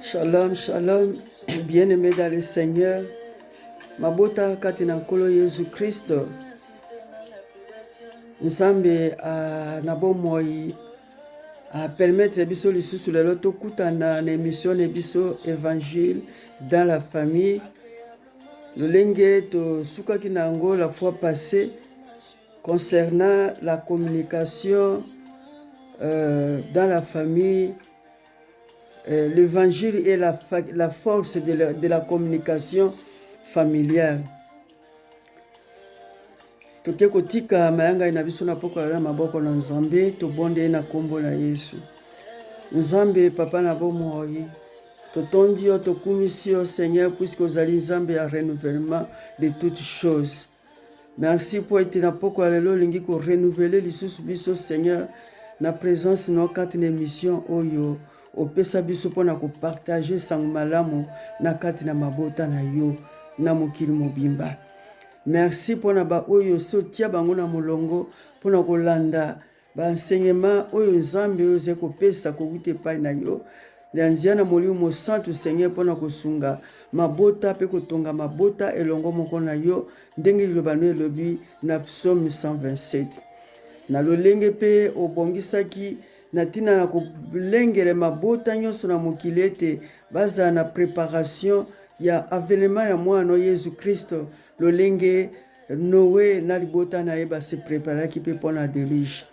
Shalom, shalom, bien-aimés dans le Seigneur. Mabota katina nkolo Yesu Kristo. Nzambe na bomoi a permettre biso lisusu lelo tokutana na émission na biso évangile dans la famille. Lolenge to sukaki nango la fois passée concernant la communication dans la famille. L'évangile est la force de la communication familiale. Toke kotika mayanga na biso na poko na maboko na Nzambe to bonde na kombo na Yesu. Nzambe papa na bomoi totondi yo tokumisi yo Seigneur puisque ozali Nzambe ya renouvellement de toutes choses. Merci pour être na poko lelo lingi ko renouveler lisusu biso Seigneur na présence na kati na émission oyo opesa biso pona ko partager sango malamu na kati na mabota na yo na mokili mobimba. Merci pona ba oyo sotia bango na molongo pona kolanda ba enseignement oyo Nzambe oze kopesa ko wite pai na yo. Lanziana molimo santo Seigneur pona kosunga mabota pe kotonga mabota elongo moko na yo ndenge lobano elobi na psaume 127. Na lolenge pe obongisaki na tina na kolengele mabota nyonso na mokili ete baza na préparation ya avènement ya mwana Yesu Kristo lolenge Noé na libota na ye base préparaki pe pona déluge.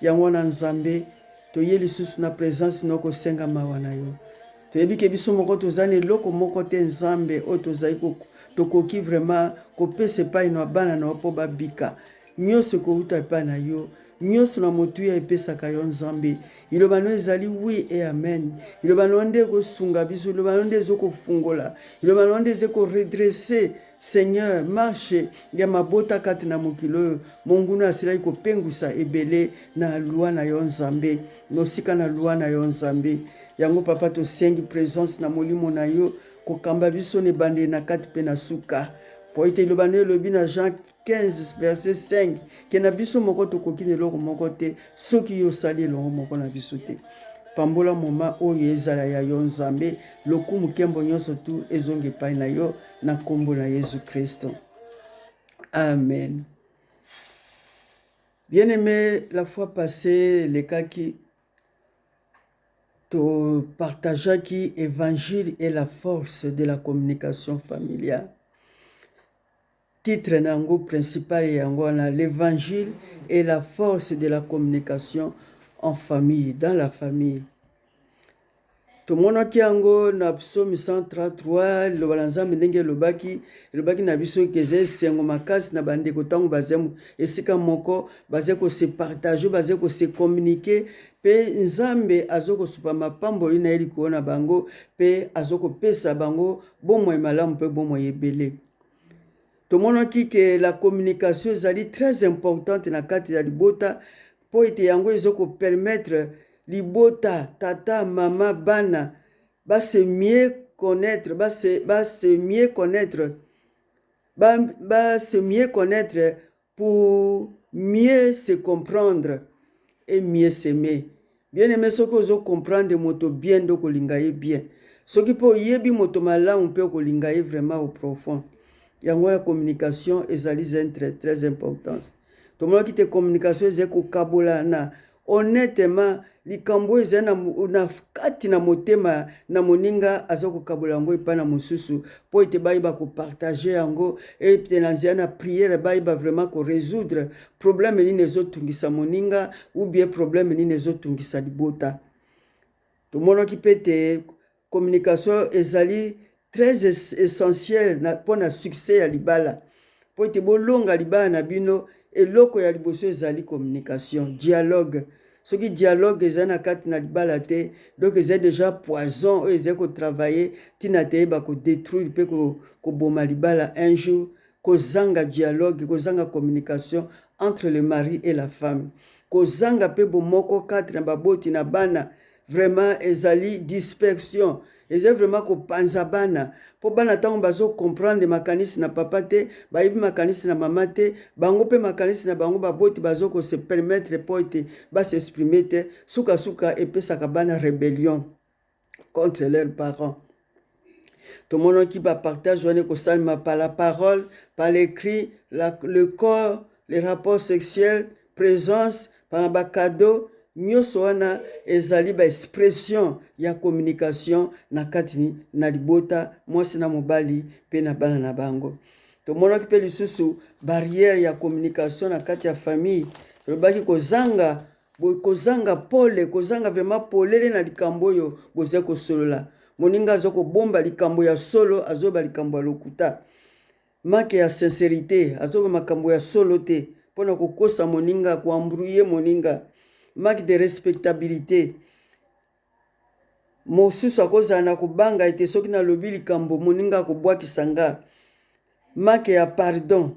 Yango na Nzambe toye lisusu na présence noko senga mawa na yo. Toyebi ke biso moko tozane loko moko te Nzambe o tozali tokoki vraiment kopesa pai na bana na po babika. Nyonso kouta pa na yo. Nyonso na motu ya epesaka yo Nzambe. Ilobano ezali oui et amen. Ilobano nde ko sunga biso, ilobano nde zo ko fungola. Ilobano nde ze ko redresser Seigneur marche ya mabota kati na mokilo monguna asila ko pengusa ebele na loi na yo Nzambe. Nosika na loi na yo Nzambe. Yango papa to sengi présence na molimo na yo ko kamba biso ne bande na kati pe na suka. Po ite ilobano lobi na Jean 15 verset 5 ke na biso moko tokoki ne loko moko te soki yo sali longo moko na biso te. Pambola moma oyo ezala ya yo Nzambe lokumu kembo nyonso tu ezonge pai na yo na kombo na Yesu Kristo. Amen. Bien-aimé, la fois passée le cas qui to partageaki évangile et la force de la communication familiale. Titre nango principal yango na l'évangile et la force de la communication en famille, dans la famille. Tomonaki yango na psaume 133 lobala Nzambe ndenge lobaki na biso keze sengo makasi na bandeko tango bazemu esika moko baze ko se partager baze ko se communiquer pe Nzambe azoko supa mapamboli na eli kuona bango pe azoko pesa bango bomo malamu pe bomo ebele. Tomonaki que la communication est très importante na kati ya libota po ete yango ezoko permettre libota tata mama bana ba se mieux connaître ba se mieux connaître pour mieux se comprendre et mieux s'aimer. Bien aimé soko ozo comprendre moto bien do kolinga ye bien soki po yebi moto malamu pe kolinga ye vraiment au profond. Yango la communication ezali très importante. Tomola ki te communication ezeko kabola na honnêtement likambo ezana na kati na motema na moninga azoko kabola yango epa na mosusu po ete bayiba ko partager yango et pe na nzia prière bayiba vraiment ko résoudre problème nini ezotungisa moninga ou bien problème nini ezotungisa libota. Tomola ki pete communication ezali très essentiel pour le succès ya libala. Po ete bolonga libala na bino eloko ya liboso ezali communication, dialogue. Soki dialogue ezali na kati na libala te, donc ezali déjà poison ezali ko travailler tina te ba ko détruire pe ko boma libala un jour, ko zanga dialogue, ko zanga communication entre le mari et la femme. Ko zanga pe bomoko kati na baboti na bana, vraiment ezali dispersion. eza vraiment kopanza bana po bana ntango bazo comprendre makanisi na papa te bayebi makanisi na mama te bango mpe makanisi na bango baboti bazo kose permettre po ete basexprime te sukasuka epesaka bana rébellion contre leurs parents. Tout le monde qui va partager par la parole, par l'écrit, le corps, les rapports sexuels, présence, par un cadeau, nyonso wana ezali ba expression ya communication na kati na libota mwasi na mobali pe na bana na bango. Tout le monde qui peut lisusu barrière ya communication na kati ya famille, lobaki kozanga pole, kozanga vraiment polele na likambo yo boze kosolola. Moninga azoko bomba likambo ya solo azoba likambo ya lokuta. Manque ya sincérité azoba makambo ya solo te pona kokosa moninga koambrouiller moninga. Manque de respectabilité. Mosusu akozala na kobanga ete soki na lobi likambo moninga kobwakisanga. Manque ya pardon.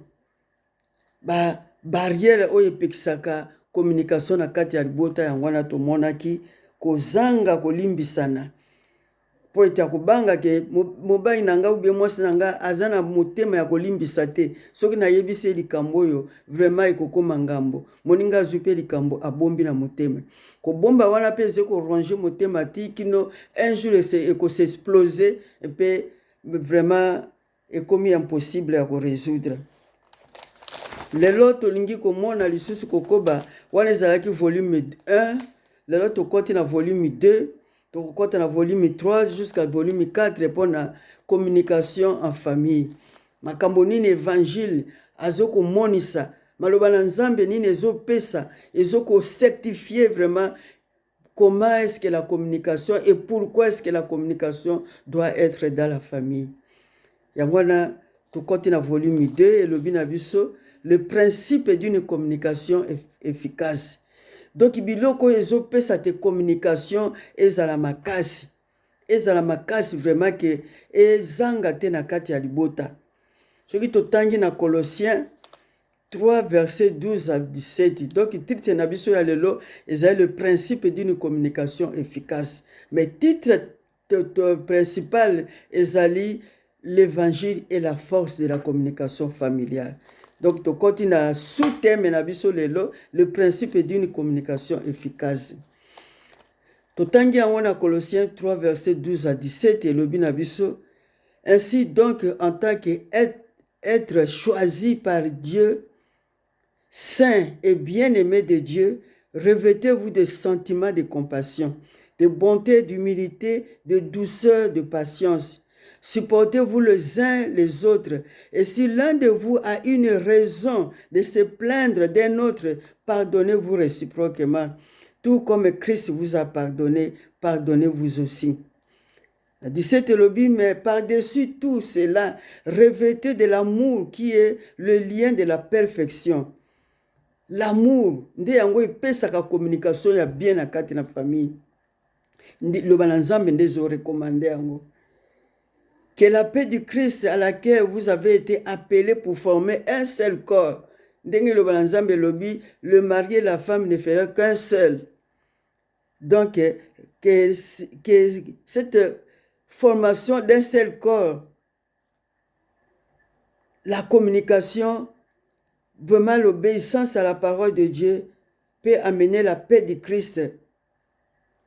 Barrière oyo epekisaka communication na kati ya libota yango wana tomonaki kozanga kolimbisana. Po ete akobanga ke mobali na nga ubie mwasi na nga aza na motema ya kolimbisa te soki nayebisi likambo oyo vraiment ekokoma ngambo moninga azwi mpe likambo abombi na motema kobomba wana mpe eze korange motema ti kino un jour ekosexplose mpe vraiment ekomi impossible ya korésoudre. Lelo tolingi komona lisusu kokoba wana ezalaki volume 1 lelo tokoti na volume 2 tokota na volume 3 jusqu'à volume 4 pour la communication en famille. Makambo nini évangile azoko monisa maloba na nzambe nini ezopesa ezoko certifier vraiment comment est-ce que la communication et pourquoi est-ce que la communication doit être dans la famille. Yangwana tokoti na volume 2 et lobi na biso le principe d'une communication efficace. Donc biloko ezopesa te communication ezala makasi vraiment que ezanga te na kati ya libota. Soki totangi na Colossiens 3 verset 12 à 17. Donc titre na biso ya lelo ezali le principe d'une communication efficace. Mais titre principal ezali l'évangile et la force de la communication familiale. Donc, tu continues à sous-thème le principe d'une communication efficace. Totangi en Colossiens 3, verset 12 à 17, et le binabiso. Ainsi donc, en tant qu'être choisi par Dieu, saint et bien-aimé de Dieu, revêtez-vous de sentiments de compassion, de bonté, d'humilité, de douceur, de patience. Supportez-vous les uns les autres. Et si l'un de vous a une raison de se plaindre d'un autre, pardonnez-vous réciproquement. Tout comme Christ vous a pardonné, pardonnez-vous aussi. 17 lobby, mais par-dessus tout cela, revêtez de l'amour qui est le lien de la perfection. L'amour, nde yango epesaka communication ya bien na kati na famille. Le bananzambe ndezo recommander yango. Que la paix du Christ à laquelle vous avez été appelés pour former un seul corps. Le mari et la femme ne feront qu'un seul. Donc, que cette formation d'un seul corps, la communication, vraiment l'obéissance à la parole de Dieu, peut amener la paix du Christ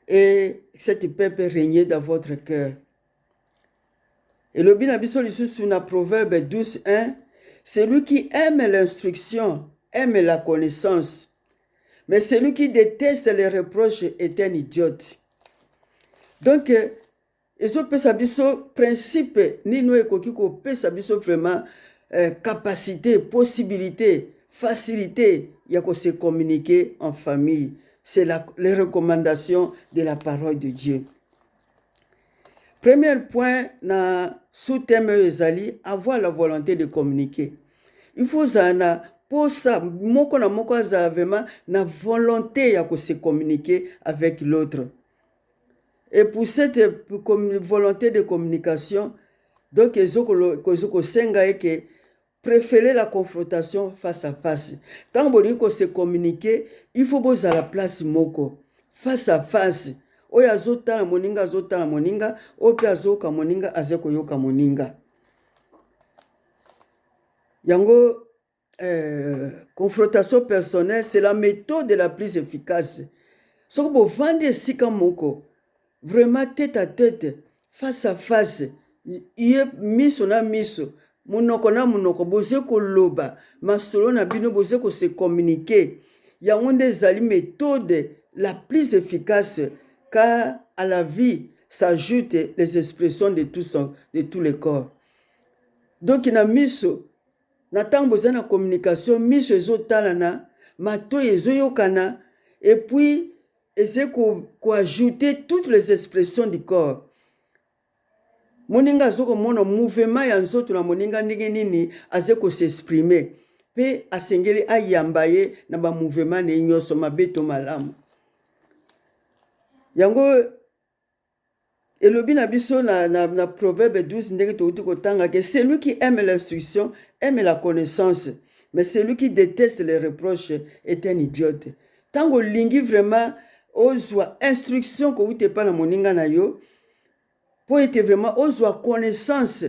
et cette paix peut régner dans votre cœur. Et le binabiso lisusu na Proverbe 12:1, celui qui aime l'instruction aime la connaissance, mais celui qui déteste les reproches est un idiote. Donc, ezo pesa biso principe nino ekoki ko pesa biso vraiment capacité, possibilité, facilité ya ko se communiquer en famille. C'est les recommandations de la parole de Dieu. Premier point, na sous-thème ezali, avoir la volonté de communiquer. Il faut zana pour ça, moko na moko azala vraiment na volonté ya ko se communiquer avec l'autre. Et pour cette volonté de communication, donc ezoko senga eke préférer la confrontation face à face. Tant que se communiquer, il faut poser la place moko face à face. oyo azotala moninga azotala moninga, oyo pe azoyoka moninga azokoyoka moninga. Yango confrontation personnelle, c'est la méthode la plus efficace. Ce que vous vendez si moko, vraiment tête à tête, face à face, iye miso na miso, monoko na monoko, boze ko loba, masolo na bino boze ko se communiquer. Yango nde ezali méthode la plus efficace, car à la vie s'ajoutent les expressions de tous les corps. Donc na miso, na tango boza na communication, miso ezotalana, mato ezoyokana, et puis essayer ko ajouter toutes les expressions du corps. Moninga azoko mona mouvement ya nzoto na moninga ndenge nini azeko s'exprimer. Pe asengeli ayambaye na ba mouvement ne nyoso mabeto malamu. Yango elobi na biso na proverbe 12 ndenge touti kotanga que celui qui aime l'instruction aime la connaissance, mais celui qui déteste les reproches est un idiote. Tango lingi vraiment ozwa instruction ko ute pa na moninga na yo, po ete vraiment ozwa connaissance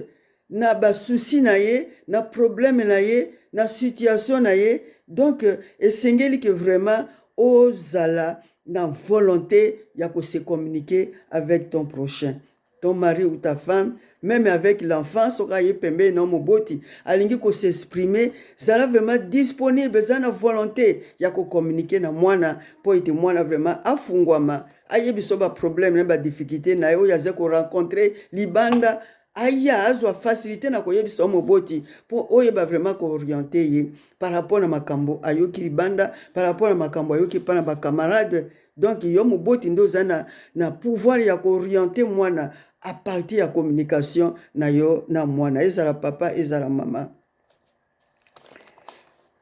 na ba souci na ye, na problème na ye, na situation na ye. Donc esengeli que vraiment ozala na volonté ya ko se communiquer avec ton prochain, ton mari ou ta femme, même avec l'enfant, soka ye pembe na moboti, alingi ko s'exprimer, zala vraiment disponible, zana volonté ya ko communiquer na mwana, po ete mwana vraiment afungwama, ayebiso ba problème na ba difficulté na yo yaze ko rencontrer libanda, aya azwa facilité na ko yebisa moboti, po oyeba vraiment ko orienter ye par rapport na makambo ayoki libanda, par rapport na makambo ayoki pa na ba camarade. Donc yo moboti ndo zana na pouvoir ya ko orienter mwana à partir de la communication na yo na mwana, ezala papa ezala mama.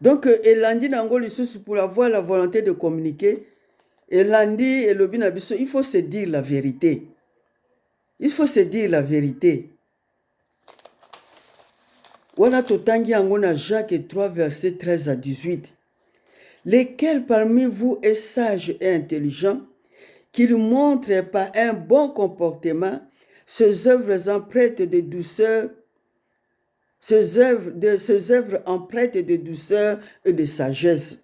Donc elandi nango lisusu pour avoir la volonté de communiquer, elandi elobi na biso, il faut se dire la vérité. Il faut se dire la vérité. Wana totangi yango na Jacques 3 verset 13 à 18. Lesquels parmi vous est sage et intelligent, qu'il montre par un bon comportement ses œuvres en prête de douceur, ses œuvres en prête de douceur et de sagesse.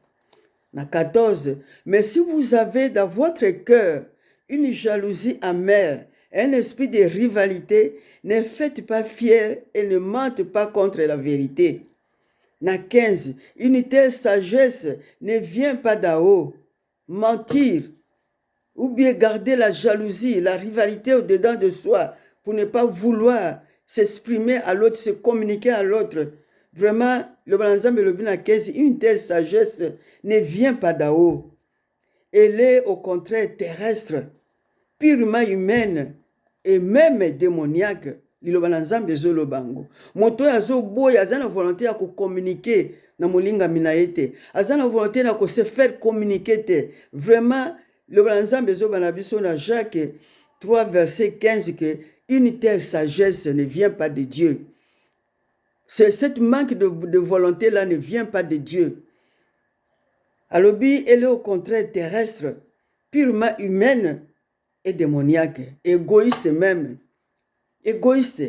Na 14. Mais si vous avez dans votre cœur une jalousie amère, un esprit de rivalité, ne faites pas fier et ne mentez pas contre la vérité. Na 15. Une telle sagesse ne vient pas d'en haut. Mentir, ou bien garder la jalousie, la rivalité au-dedans de soi, pour ne pas vouloir s'exprimer à l'autre, se communiquer à l'autre. Vraiment, le Banzam et le Bina 15, une telle sagesse ne vient pas d'en haut. Elle est au contraire terrestre, purement humaine et même démoniaque. Le Banzam et le Bango. Moto yazo boy, azana volonté à communiquer na molinga minaete. Azana volonté à se faire communiquer. Vraiment, le Banzam et le Banabiso na Jacques 3 verset 15 que une telle sagesse ne vient pas de Dieu. Cette manque de volonté-là ne vient pas de Dieu. Alobi, elle est au contraire terrestre, purement humaine et démoniaque, égoïste même. Égoïste.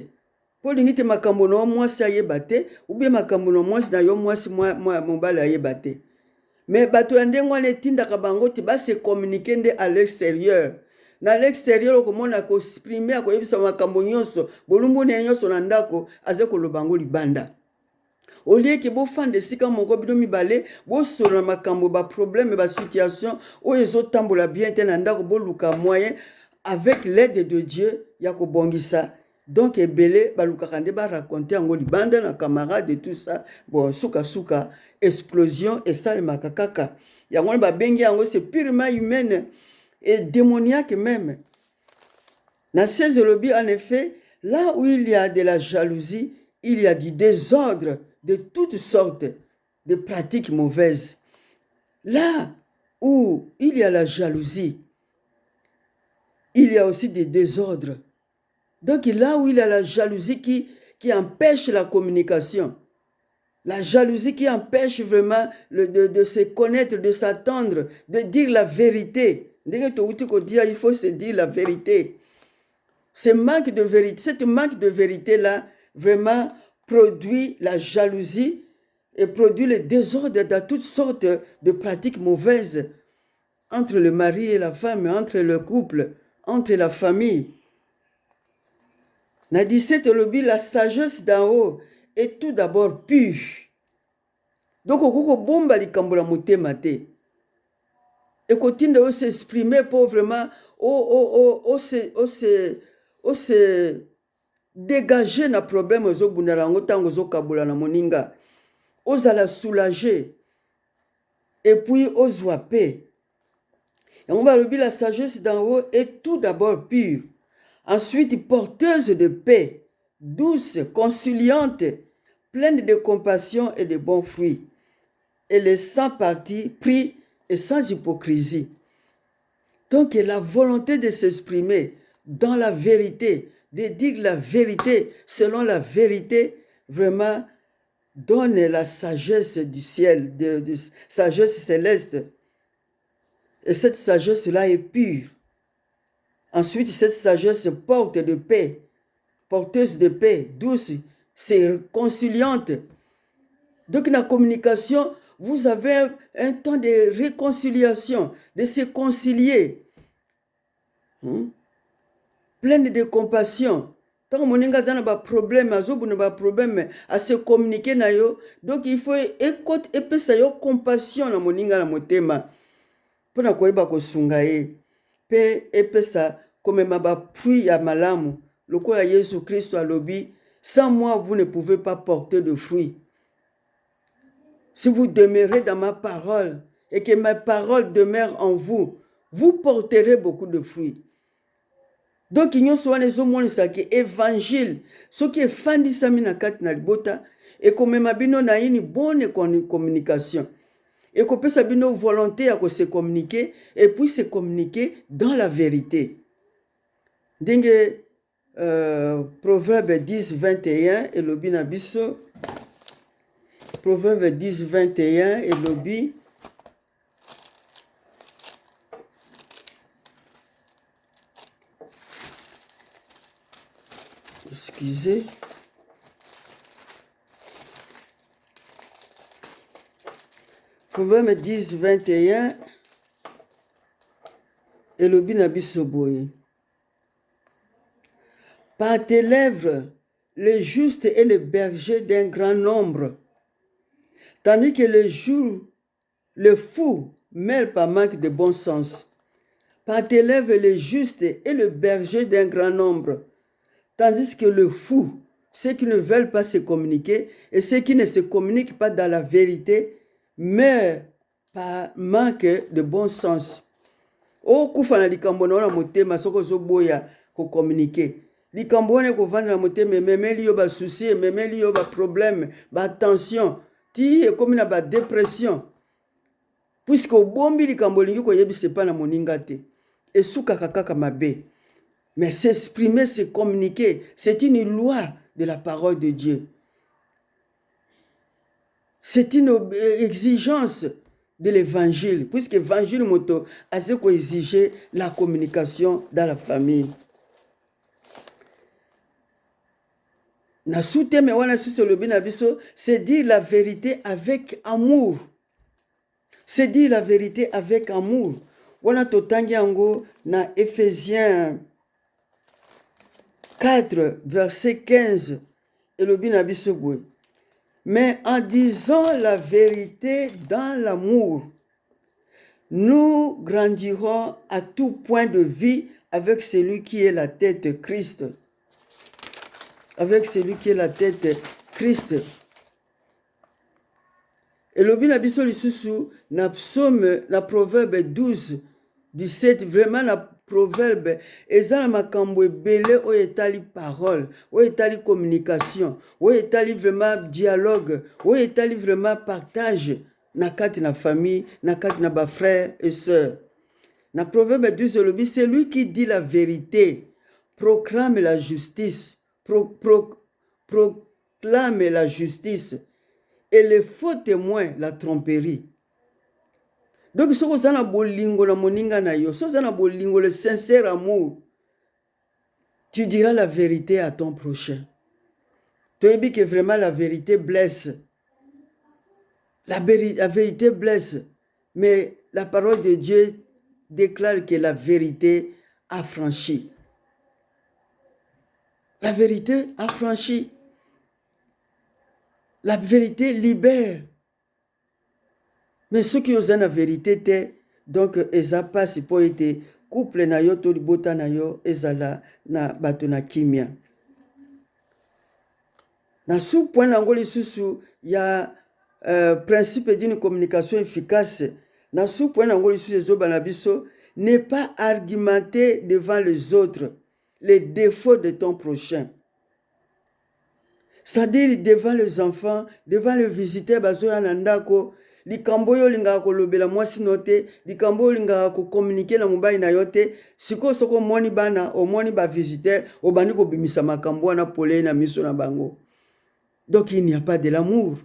Pour l'unité makambo no mwasi ayebate, ou bien makambo no mwasi na yo mwasi mobala ayebate. Mais bato yande ngwane tinda kabango ti ba se communiquer nde à l'extérieur. Na l'extérieur okomona ko exprimer ko yebisa makambo nyonso, bolumbu ne nyonso na ndako aze ko lobango libanda. Au lieu que bo fande sika moko bido mibale, bo solo na makambo ba problème ba situation o ezo tambola bien te na ndako bo luka moyen avec l'aide de Dieu ya ko bongisa. Donc ebele ba luka kande ba raconter ngo libanda na camarade et tout ça. Bon suka explosion et ça le makakaka. Ya ngone ba bengi yango c'est purement humaine et démoniaque même. Dans ces lobbies, en effet, là où il y a de la jalousie, il y a du désordre de toutes sortes de pratiques mauvaises. Là où il y a la jalousie, il y a aussi des désordres. Donc là où il y a la jalousie qui empêche la communication, la jalousie qui empêche vraiment de se connaître, de s'attendre, de dire la vérité, Il faut se dire la vérité. Cette manque de vérité-là, vraiment produit la jalousie et produit le désordre dans toutes sortes de pratiques mauvaises entre le mari et la femme, entre le couple, entre la famille. Na 17 lobi, la sagesse d'en haut est tout d'abord pure. Donc, on bomba likambo la motema te. Et continue de s'exprimer pour vraiment se dégager na problème aux bundarango tango zo kabula na moninga. Ozala soulager. Et puis ozwa paix. Et on va le la sagesse d'en haut est tout d'abord pure. Ensuite, porteuse de paix, douce, conciliante, pleine de compassion et de bons fruits. Elle est sans parti pris et sans hypocrisie. Donc, la volonté de s'exprimer dans la vérité, de dire la vérité selon la vérité, vraiment donne la sagesse du ciel, de sagesse céleste. Et cette sagesse-là est pure. Ensuite, cette sagesse porte de paix, porteuse de paix, douce, c'est conciliante. Donc, dans la communication, vous avez un temps de réconciliation, de se concilier. Pleine de compassion. Tant que vous avez un problème, à se communiquer, donc il faut écouter et penser à compassion na moninga na motema. Pour na koyeba ko sungaye. Pe epesa comme ma fruit ya malamu. Lokola Yesu Christ alobi, sans moi vous ne pouvez pas porter de fruits. Si vous demeurez dans ma parole et que ma parole demeure en vous, vous porterez beaucoup de fruits. Donc, il y a des hommes qui évangile, ce qui est fandisami na kati na libota, et comme mabino na une bonne communication. Et qu'on peut savoir nos volontés à se communiquer, et puis se communiquer dans la vérité. Dingue, Proverbe 10, 21, et le binabiso. Proverbe 10, 21, et le bi. Excusez. Proverbe 10, 21, et le binabisoboye. Par tes lèvres, le juste est le berger d'un grand nombre, tandis que le fou meurt par manque de bon sens. Par tes lèvres, le juste est le berger d'un grand nombre, tandis que le fou, ceux qui ne veulent pas se communiquer et ceux qui ne se communiquent pas dans la vérité, meurent par manque de bon sens. O kufa na likambo na motema soko zo boya ko communiquer. Likambo ne ko vanda na motema memeli yo ba souci, memeli yo ba problème, ba tension, ti e comme na ba dépression. Puisque au bombi likambo lingi ko yebise pa na moninga te. Et suka kaka mabe. Mais s'exprimer, se communiquer, c'est une loi de la parole de Dieu. C'est une exigence de l'évangile, puisque l'évangile moto a ce qu'on exige la communication dans la famille. Na soute me wana sur le binabiso, c'est dire la vérité avec amour. C'est dire la vérité avec amour. Wana totangi ango na Éphésiens 4, verset 15, et le binabiso boy. Mais en disant la vérité dans l'amour, nous grandirons à tout point de vie avec celui qui est la tête Christ. Avec celui qui est la tête Christ. Et le binabiso lisusu na psaume, na proverbe 12, 17, vraiment na proverbe, eza na makambo ebele oyo etali parole, oyo etali communication, oyo etali vraiment dialogue, oyo etali vraiment partage na kati na famille, na kati na ba frères et sœurs. Na proverbe 12, lobi, c'est lui qui dit la vérité, proclame la justice, proclame la justice, et les faux témoins la tromperie. Donc, si vous avez bolingo na moninga na yo, si vous avez bolingo, le sincère amour, tu diras la vérité à ton prochain. Tu as dit que vraiment la vérité blesse. La vérité blesse. Mais la parole de Dieu déclare que la vérité affranchit. La vérité affranchit. La vérité libère. Mais ceux qui osent la vérité, donc, ils passent pour être couple na yo, to libota na yo, ezala na bato na kimia. Na sous point d'angle sous il y a principe d'une communication efficace. Na sous point d'angle sous les obanabiso, ne pas argumenter devant les autres les défauts de ton prochain. C'est-à-dire devant les enfants, devant les visiteurs, bazoya nandako, likambo yo lingaka kolobela mwasi note, likambo yo lingaka ko communiquer na mobali na yote, siko soko moni bana, o moni ba visiteurs, o bandi ko bimisa makambo na pole na miso na bango. Donc il n'y a pas de l'amour.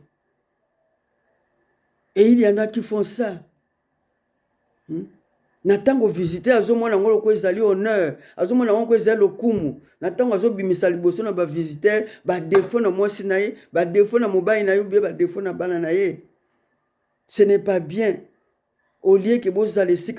Et il y en a qui font ça. Natango visiter azomona ngolo ko ezali honneur, azomona ngolo ko ezali lokumu. Natango azobimisa liboso na ba visiteur, ba défaut na mwasi na ye, ba défaut na mobali na ye, ba défaut na bana na ye. Ce n'est pas bien. Au lieu que vous allez se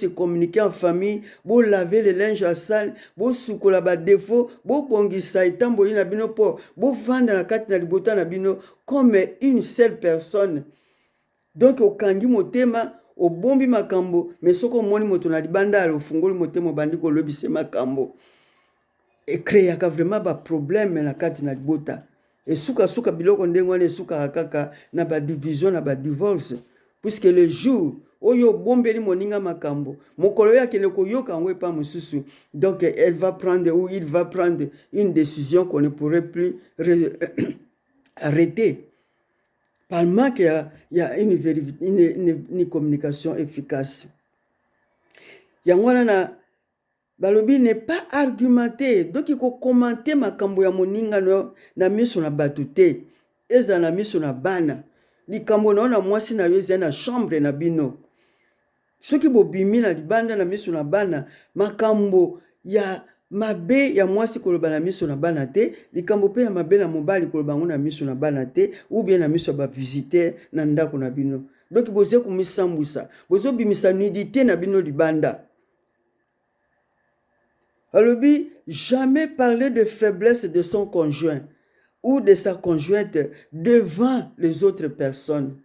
communiquer en famille, vous laver les linges à sale, vous soukola ba défaut, vous bongisa etamboli na bino po, vous vendre na kati na libota na bino comme une seule personne. Donc au kangi motema o bombi makambo, mais soko moni moto na libanda al fungoli motema bandi ko lobise makambo. Et créer vraiment ba problème na kati na libota. Et suka biloko ndengwane suka kaka na ba division na ba divorce, puisque le jour oyo bombeli moninga makambo mokolo yake ne koyoka ngo pa mususu, donc elle va prendre ou il va prendre une décision qu'on ne pourrait plus arrêter. Par manque, il y a une communication efficace. Yangwana na balobi n'est pas argumenté. Donc il faut commenter makambo ya moninga no na miso na batute. Eza na miso na bana. Likambo na mwasi na yo eza na chambre na bino. Soki bobimi na libanda na miso na bana, makambo ya mabe ya mwasi koloba na miso na bana te, likambo pe ya mabe na mobali koloba ngo na miso na bana te, ou bien na miso ba visiter na ndako na bino. Donc boze kumisambusa, bozo bimisa nudité na bino libanda. Alobi, jamais parler de faiblesse de son conjoint ou de sa conjointe devant les autres personnes.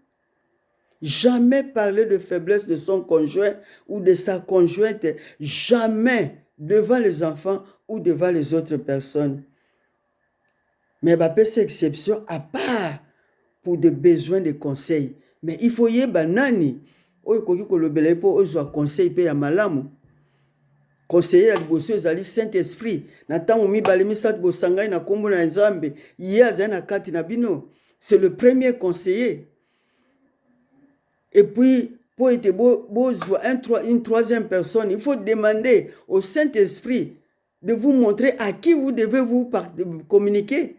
Jamais parler de faiblesse de son conjoint ou de sa conjointe, jamais devant les enfants ou devant les autres personnes. Mais c'est une exception à part pour des besoins de conseils. Mais il faut y avoir nani. Oyo koki kolobela po ozo conseil pe ya malamu. Conseiller ya liboso ezali Saint-Esprit. Na tango mibale misatu bosangai na kombo na Nzambe, ye azali na kati na bino. C'est le premier conseiller. Et puis, pour être une troisième personne, il faut demander au Saint-Esprit de vous montrer à qui vous devez vous communiquer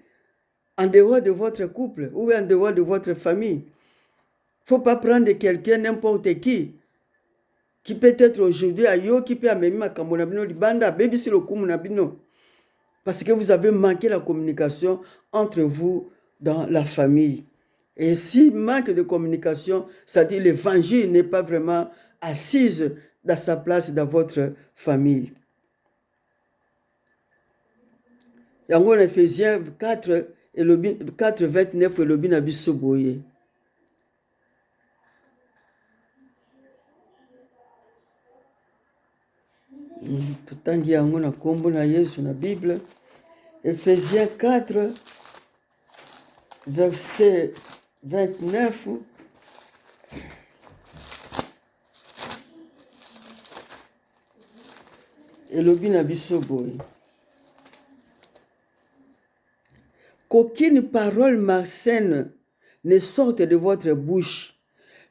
en dehors de votre couple ou en dehors de votre famille. Il ne faut pas prendre quelqu'un, n'importe qui peut être aujourd'hui à yo, qui peut amener ma kamona libanda, baby si le kumuna bino. Parce que vous avez manqué la communication entre vous dans la famille. Et s'il manque de communication, c'est-à-dire l'évangile n'est pas vraiment assise dans sa place dans votre famille. Et en Ephésiens 4, 29, et le binabisoboye. Tutangi yango na kombo na Yesu na Bible. Ephésiens 4, verset 29. Et le binabisoboye. Qu'aucune parole malsaine ne sorte de votre bouche,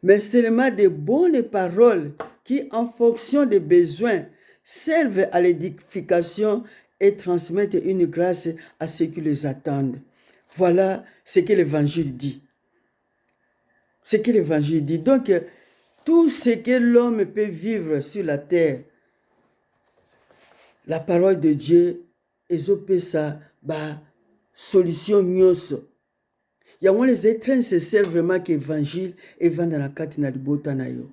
mais seulement de bonnes paroles qui, en fonction des besoins, servent à l'édification et transmettent une grâce à ceux qui les attendent. Voilà ce que l'Évangile dit. Ce que l'Évangile dit. Donc, tout ce que l'homme peut vivre sur la terre, la parole de Dieu ezopesa ba solution nyonso. Yango les étrennes se servent vraiment qu'évangile et vendre la carte na libota na yo.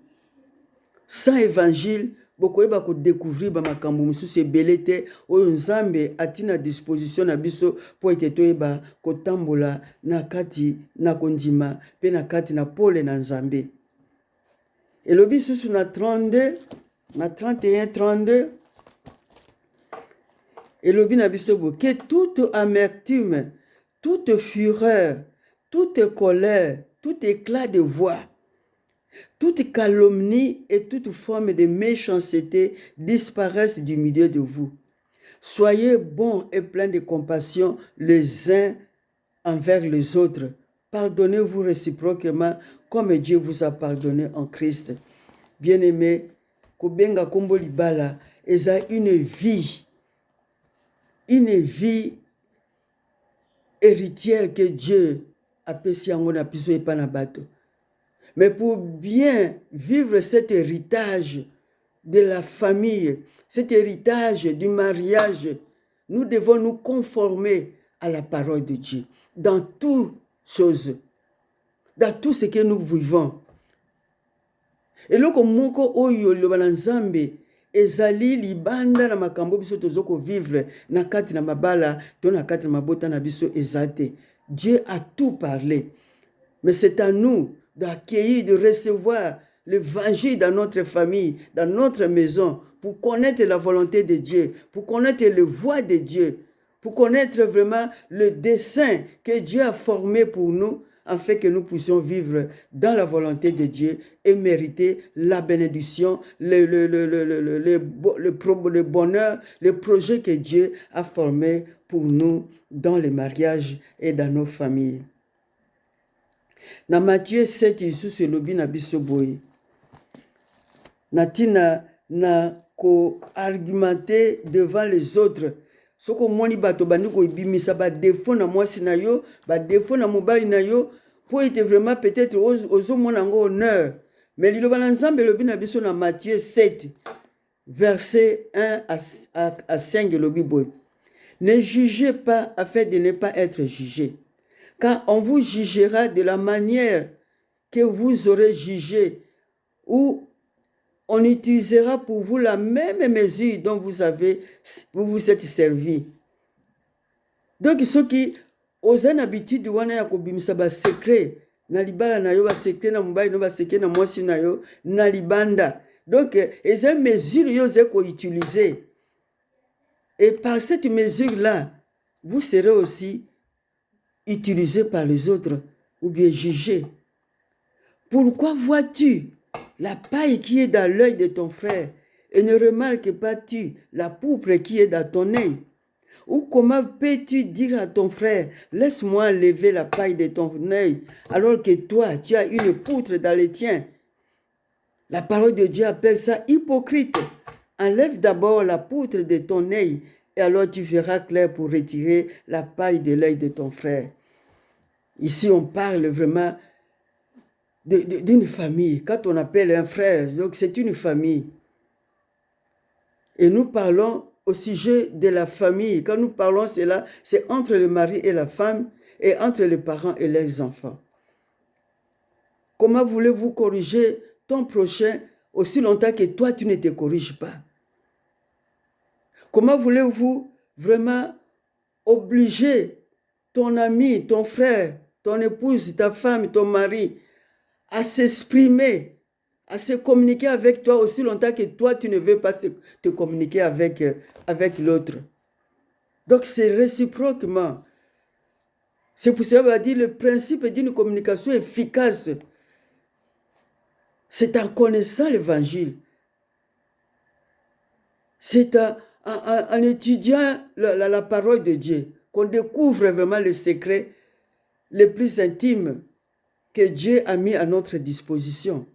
Sans évangile, bokoyeba ko découvrir ba makambo mususu ebele te oyo Nzambe atina disposition na biso po ete toyeba kotambola na kati na kondima pe na kati na pole na Nzambe. Elobi susu na 32 na 31 32 elobi na biso bo que toute amertume, toute fureur, toute colère, tout éclat de voix, toute calomnie et toute forme de méchanceté disparaissent du milieu de vous. Soyez bons et pleins de compassion les uns envers les autres. Pardonnez-vous réciproquement comme Dieu vous a pardonné en Christ. Bien-aimés, kobenga kombo libala eza une vie héritière que Dieu a pesi yango na biso epa na bato. Mais pour bien vivre cet héritage de la famille, cet héritage du mariage, nous devons nous conformer à la parole de Dieu dans toutes choses, dans tout ce que nous vivons. Et loko moko oyo loba na Nzambe ezali libanda na makambo biso tozoko vivre na kati na mabala to na kati na mabota na biso ezate. Dieu a tout parlé. Mais c'est à nous d'accueillir, de recevoir l'évangile dans notre famille, dans notre maison, pour connaître la volonté de Dieu, pour connaître le voie de Dieu, pour connaître vraiment le dessein que Dieu a formé pour nous, afin que nous puissions vivre dans la volonté de Dieu et mériter la bénédiction, le bonheur, le projet que Dieu a formé pour nous dans les mariages et dans nos familles. Na Matthieu 7, isusu elobi na biso boye. Natina na ko argumenter devant les autres. Soko moni bato bandi ko ibimisa ba défaut na mwasi na yo, ba défaut na mobali na yo, pour être vraiment peut-être ozo mona ngo honneur. Mais liloba na Nzambe elobi na biso na Matthieu 7, verset 1 à 5 elobi boye. Ne jugez pas afin de ne pas être jugé. Car on vous jugera de la manière que vous aurez jugé, ou on utilisera pour vous la même mesure dont vous vous êtes servi. Donc, ceux qui ont une habitude wana ya kobimisa ba secret na libala na yo, ba secret na mobali no, ba secret na mwasi na yo na libanda. Donc, ces mesures yo zeko utiliser. Et par cette mesure-là, vous serez aussi utilisé par les autres ou bien jugé. Pourquoi vois-tu la paille qui est dans l'œil de ton frère et ne remarques pas-tu la pourpre qui est dans ton œil? Ou comment peux-tu dire à ton frère, laisse-moi enlever la paille de ton œil, alors que toi, tu as une poutre dans le tien? La parole de Dieu appelle ça hypocrite. Enlève d'abord la poutre de ton œil, et alors tu verras clair pour retirer la paille de l'œil de ton frère. Ici, on parle vraiment d'une famille. Quand on appelle un frère, donc c'est une famille. Et nous parlons au sujet de la famille. Quand nous parlons cela, c'est entre le mari et la femme et entre les parents et leurs enfants. Comment voulez-vous corriger ton prochain aussi longtemps que toi, tu ne te corriges pas? Comment voulez-vous vraiment obliger ton ami, ton frère, ton épouse, ta femme, ton mari à s'exprimer, à se communiquer avec toi aussi longtemps que toi, tu ne veux pas te communiquer avec l'autre? Donc, c'est réciproquement. C'est pour ça qu'on va dire le principe d'une communication efficace. C'est en connaissant l'évangile. C'est en étudiant la parole de Dieu qu'on découvre vraiment les secrets les plus intimes que Dieu a mis à notre disposition.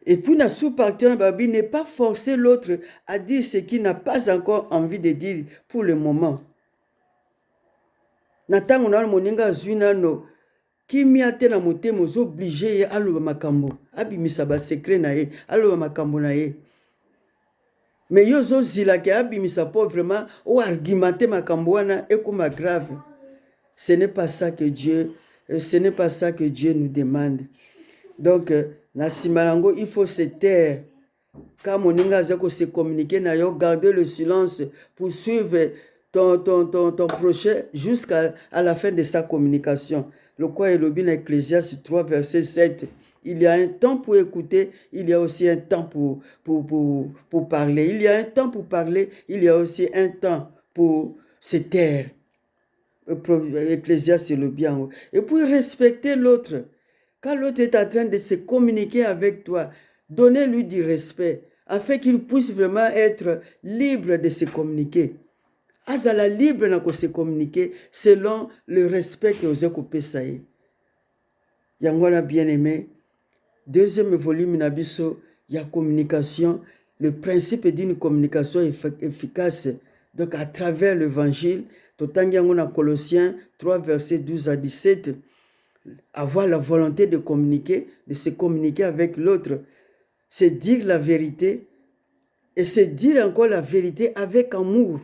Et puis, la sous-partie n'est pas forcer l'autre à dire ce qu'il n'a pas encore envie de dire pour le moment. Natango na moninga zuinano kimia te na motema obligé ye aloba makambo abimisa ba secret na ye aloba makambo na ye. Mais yo zila ke abimisa po vraiment o argumenter makambo wana ekoma grave. Ce n'est pas ça que Dieu nous demande. Donc na simalango il faut se taire. Quand moninga zako se communiquer na yo, garder le silence pour suivre ton prochain jusqu'à la fin de sa communication. Le quoi est le bin Ecclésiaste 3 verset 7. Il y a un temps pour écouter, il y a aussi un temps pour parler. Il y a un temps pour parler, il y a aussi un temps pour se taire. Ecclésiaste c'est le bien. Et pour respecter l'autre. Quand l'autre est en train de se communiquer avec toi, donnez-lui du respect afin qu'il puisse vraiment être libre de se communiquer. Azala libre de se communiquer selon le respect que vous avez coupé ça. Yangwana bien aimé. Deuxième volume nabiso, il y a communication, le principe d'une communication efficace. Donc à travers l'évangile, Totangiangona Colossiens 3 versets 12 à 17, avoir la volonté de communiquer, de se communiquer avec l'autre, c'est dire la vérité et c'est dire encore la vérité avec amour.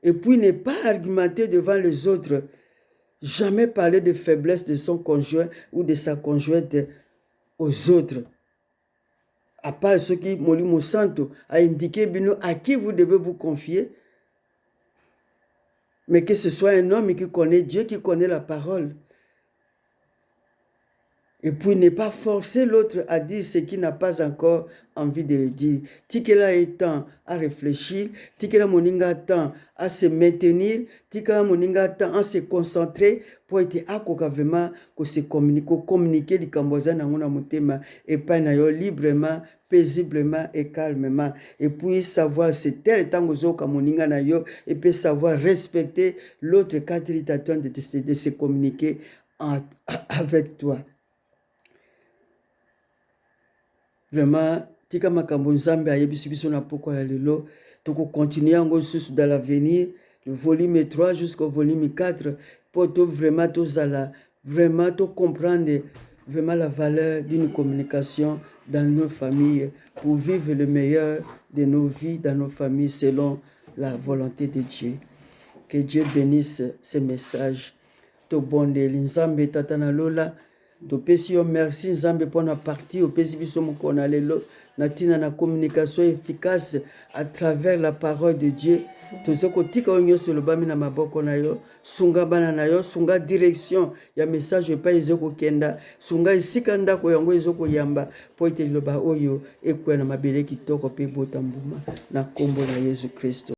Et puis ne pas argumenter devant les autres, jamais parler de faiblesse de son conjoint ou de sa conjointe aux autres. À part ce qui, Molimo Santo, a indiqué à qui vous devez vous confier, mais que ce soit un homme qui connaît Dieu, qui connaît la parole. Et puis ne pas forcer l'autre à dire ce qu'il n'a pas encore envie de le dire. Tikela est temps à réfléchir, tikela moninga temps à se maintenir, tikela moninga temps à se concentrer pour être vraiment que se communiquer du Camboza na ngona motema et pas na yo librement, paisiblement et calmement. Et puis savoir se taire tant que moninga na yo et puis savoir respecter l'autre quand il t'attend de se communiquer avec toi. Vraiment, tika makambo nzambe ayebisi biso na poko ya lelo, toko continuer yango susu dans l'avenir, le volume 3 jusqu'au volume 4, pour tout vraiment vraiment tout comprendre vraiment la valeur d'une communication dans nos familles, pour vivre le meilleur de nos vies dans nos familles selon la volonté de Dieu. Que Dieu bénisse ces messages. To bonde linzambe tatana lola. Topesi yo merci nzambe pour na partie opesi biso mokona lelo na tina na communication efficace à travers la parole de Dieu. Tozoko tika onyo sur le bami na maboko na yo, sunga bana na yo, sunga direction ya message pa ezoko kenda, sunga isika ndako yango ezoko yamba po ite loba oyo ekwe na mabele kitoko pe botambuma na kombo na Yesu Kristo.